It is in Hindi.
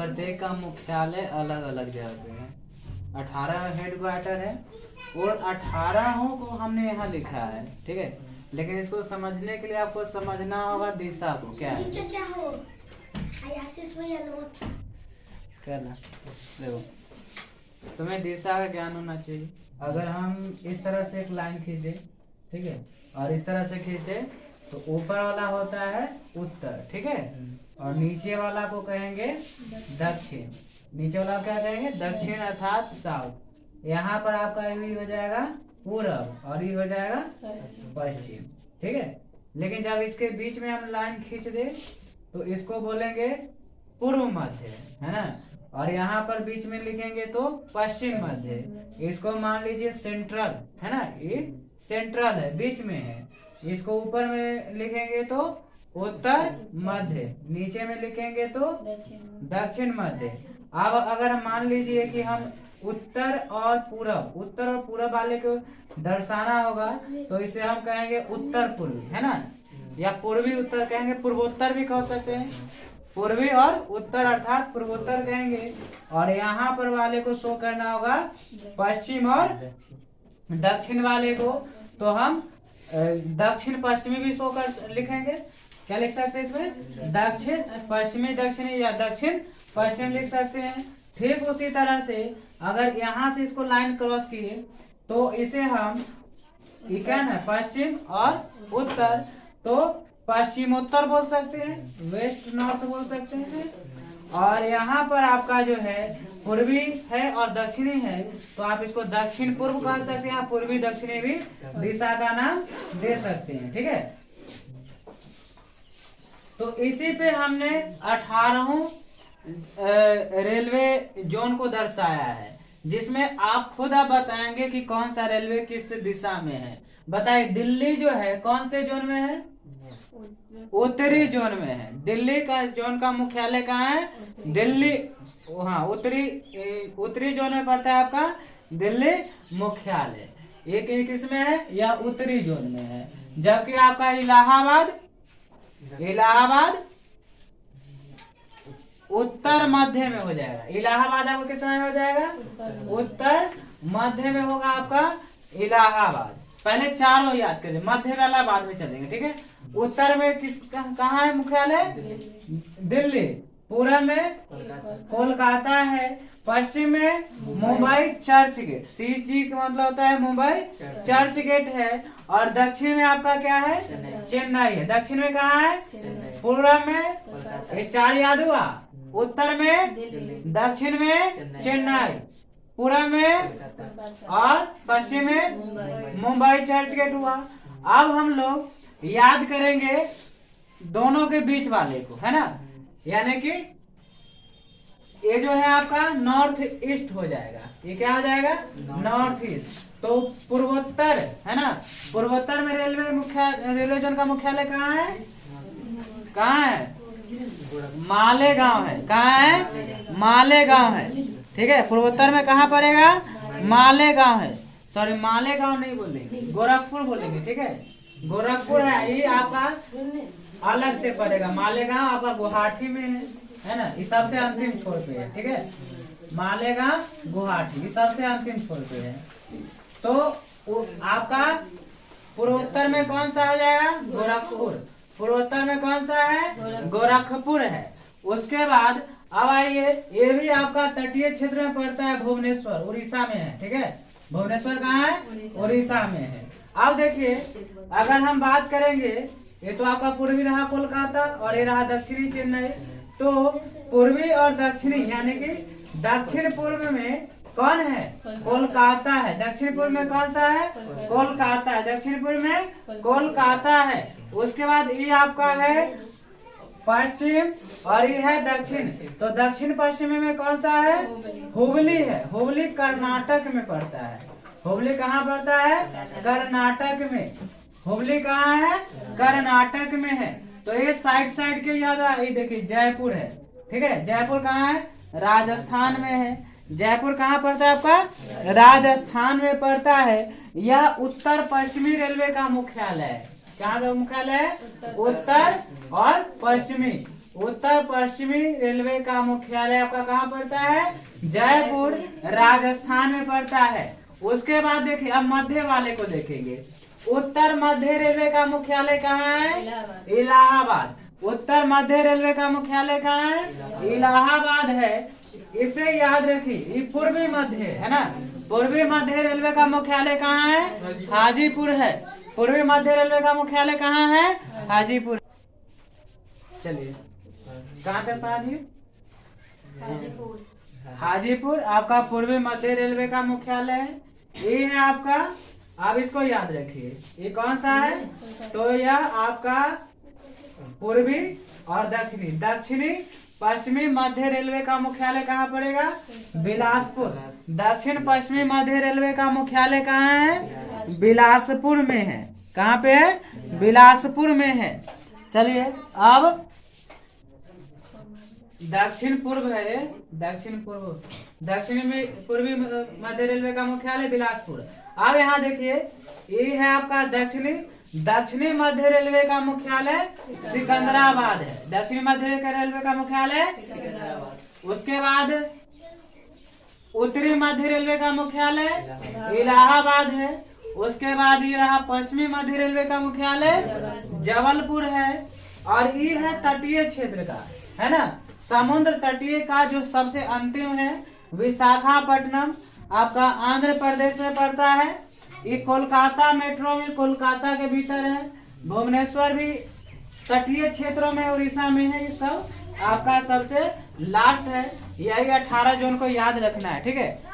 प्रत्येक का मुख्यालय अलग अलग जगह पे है। 18 हेडक्वार्टर है और 18 को हमने यहाँ लिखा है, ठीक है। लेकिन इसको समझने के लिए आपको समझना होगा दिशा को क्या है। देखो, तुम्हें दिशा का ज्ञान होना चाहिए। अगर हम इस तरह से एक लाइन खींचे, ठीक है, और इस तरह से खींचे तो ऊपर वाला होता है उत्तर, ठीक है, और नीचे वाला को कहेंगे दक्षिण। नीचे वाला क्या कहेंगे? दक्षिण अर्थात साउथ। यहाँ पर आपका ये हो जाएगा पूरब और ये हो जाएगा पश्चिम, ठीक है। लेकिन जब इसके बीच में हम लाइन खींच दे तो इसको बोलेंगे पूर्व मध्य, है ना। और यहाँ पर बीच में लिखेंगे तो पश्चिम मध्य। इसको मान लीजिए सेंट्रल, है ना, ये सेंट्रल है, बीच में है। इसको ऊपर में लिखेंगे तो उत्तर मध्य, नीचे में लिखेंगे तो दक्षिण मध्य। अब अगर मान लीजिए कि हम उत्तर और पूरब वाले को दर्शाना होगा तो इसे हम कहेंगे उत्तर पूर्वी, है ना, या पूर्वी उत्तर कहेंगे, पूर्वोत्तर भी कह सकते हैं। पूर्वी और उत्तर अर्थात पूर्वोत्तर कहेंगे। और यहाँ पर वाले को शो करना होगा पश्चिम और दक्षिण वाले को तो हम दक्षिण पश्चिमी भी शो कर लिखेंगे। क्या लिख सकते हैं इसमें? दक्षिण पश्चिमी दक्षिणी या दक्षिण पश्चिम लिख सकते हैं। ठीक उसी तरह से अगर यहाँ से इसको लाइन क्रॉस किए तो इसे हम क्या है पश्चिम और उत्तर, तो पश्चिमोत्तर बोल सकते हैं, वेस्ट नॉर्थ बोल सकते हैं। और यहाँ पर आपका जो है पूर्वी है और दक्षिणी है तो आप इसको दक्षिण पूर्व कह सकते हैं, पूर्वी दक्षिणी भी दिशा का नाम दे सकते हैं, ठीक है। तो इसी पे हमने 18 रेलवे जोन को दर्शाया है, जिसमें आप खुद बताएंगे कि कौन सा रेलवे किस दिशा में है। बताइए, दिल्ली जो है कौन से जोन में है? उत्तरी जोन में है। दिल्ली का जोन का मुख्यालय कहाँ है? दिल्ली, हाँ, उत्तरी जोन में पड़ता है आपका दिल्ली मुख्यालय। एक किस में है? या उत्तरी जोन में है। जबकि आपका इलाहाबाद उत्तर मध्य में हो जाएगा। इलाहाबाद आपको किस में हो जाएगा? उत्तर मध्य में होगा आपका इलाहाबाद। पहले चारों याद करिए, मध्य वाला बाद में चलेंगे, ठीक है। उत्तर में कहाँ है मुख्यालय? दिल्ली। पूर्व में कोलकाता है। पश्चिम में मुंबई चर्च गेट, CG का मतलब होता है मुंबई चर्च गेट है। और दक्षिण में आपका क्या है? चेन्नई है। दक्षिण में कहाँ है? पूर्व में, ये 4 याद हुआ। उत्तर में, दक्षिण में चेन्नई, पूर्व में और पश्चिम में मुंबई चर्च गेट हुआ। अब हम लोग याद करेंगे दोनों के बीच वाले को, है ना, यानी कि ये जो है आपका नॉर्थ ईस्ट हो जाएगा। ये क्या हो जाएगा? North east. तो पूर्वोत्तर, है ना, पूर्वोत्तर में रेलवे जोन का मुख्यालय कहाँ है? कहाँ है? मालेगांव है। कहाँ है? मालेगांव है, ठीक है। पूर्वोत्तर में कहाँ पड़ेगा? मालेगांव है। सॉरी, मालेगांव नहीं बोलेंगे, गोरखपुर बोलेंगे, ठीक है। गोरखपुर है, ये आपका अलग से पड़ेगा। मालेगांव आपका गुवाहाटी में है ना, ये सबसे अंतिम छोर पे है, ठीक है। मालेगांव गुवाहाटी ये सबसे अंतिम छोर पे है। तो आपका पूर्वोत्तर में कौन सा हो जाएगा? गोरखपुर। पूर्वोत्तर में कौन सा है? गोरखपुर है। उसके बाद अब आइए, ये भी आपका तटीय क्षेत्र में पड़ता है, भुवनेश्वर उड़ीसा में है, ठीक है। भुवनेश्वर कहाँ है? उड़ीसा में है। अब देखिए, अगर हम बात करेंगे, ये तो आपका पूर्वी रहा कोलकाता और ये रहा दक्षिणी चेन्नई। तो पूर्वी और दक्षिणी यानी कि दक्षिण पूर्व में कौन है? कोलकाता है। दक्षिण पूर्व में कौन सा है? कोलकाता है। दक्षिण पूर्व में कोलकाता है। उसके बाद ये आपका है पश्चिम और ये है दक्षिण। तो दक्षिण पश्चिमी में कौन सा है? हुबली है। हुबली कर्नाटक में पड़ता है। हुबली कहाँ पड़ता है? कर्नाटक में। हुबली कहाँ है? कर्नाटक में है। तो ये साइड के याद है, ये देखिए जयपुर है, ठीक है। जयपुर कहाँ है? राजस्थान में है। जयपुर कहाँ पड़ता है आपका? राजस्थान में पड़ता है। यह उत्तर पश्चिमी रेलवे का मुख्यालय है। क्या मुख्यालय है? उत्तर और पश्चिमी। उत्तर पश्चिमी रेलवे का मुख्यालय आपका कहाँ पड़ता है? जयपुर, राजस्थान में पड़ता है। उसके बाद देखिए अब मध्य वाले को देखेंगे। उत्तर मध्य रेलवे का मुख्यालय कहाँ है? इलाहाबाद। उत्तर मध्य रेलवे का मुख्यालय कहाँ है? इलाहाबाद है। इसे याद रखिए, ये पूर्वी मध्य है ना। पूर्वी मध्य रेलवे का मुख्यालय कहाँ है? हाजीपुर है। पूर्वी मध्य रेलवे का मुख्यालय कहाँ है? हाजीपुर। चलिए कहाँ तक पढ़ा दिए? हाजीपुर आपका पूर्वी मध्य रेलवे का मुख्यालय है। ये है आपका, आप इसको याद रखिए, ये कौन सा है? तो यह आपका पूर्वी और दक्षिणी, दक्षिणी पश्चिमी मध्य रेलवे का मुख्यालय कहाँ पड़ेगा? बिलासपुर। दक्षिण पश्चिमी मध्य रेलवे का मुख्यालय कहाँ है? बिलासपुर में है। कहाँ पे है? बिलासपुर में है। चलिए अब दक्षिण पूर्व है, दक्षिण पूर्व, दक्षिण में पूर्वी मध्य रेलवे का मुख्यालय बिलासपुर। अब यहाँ देखिए, ये है आपका दक्षिणी, दक्षिणी मध्य रेलवे का मुख्यालय सिकंदराबाद है। दक्षिणी मध्य रेलवे का मुख्यालय सिकंदराबाद। उसके बाद उत्तरी मध्य रेलवे का मुख्यालय इलाहाबाद है। उसके बाद ये रहा पश्चिमी मध्य रेलवे का मुख्यालय जबलपुर है। और ये है तटीय क्षेत्र का, है ना, समुद्र तटीय का जो सबसे अंतिम है विशाखापट्टनम, आपका आंध्र प्रदेश में पड़ता है। ये कोलकाता मेट्रो में कोलकाता के भीतर है। भुवनेश्वर भी तटीय क्षेत्रों में उड़ीसा में है। ये सब आपका सबसे लास्ट है। यही 18 जून को याद रखना है, ठीक है।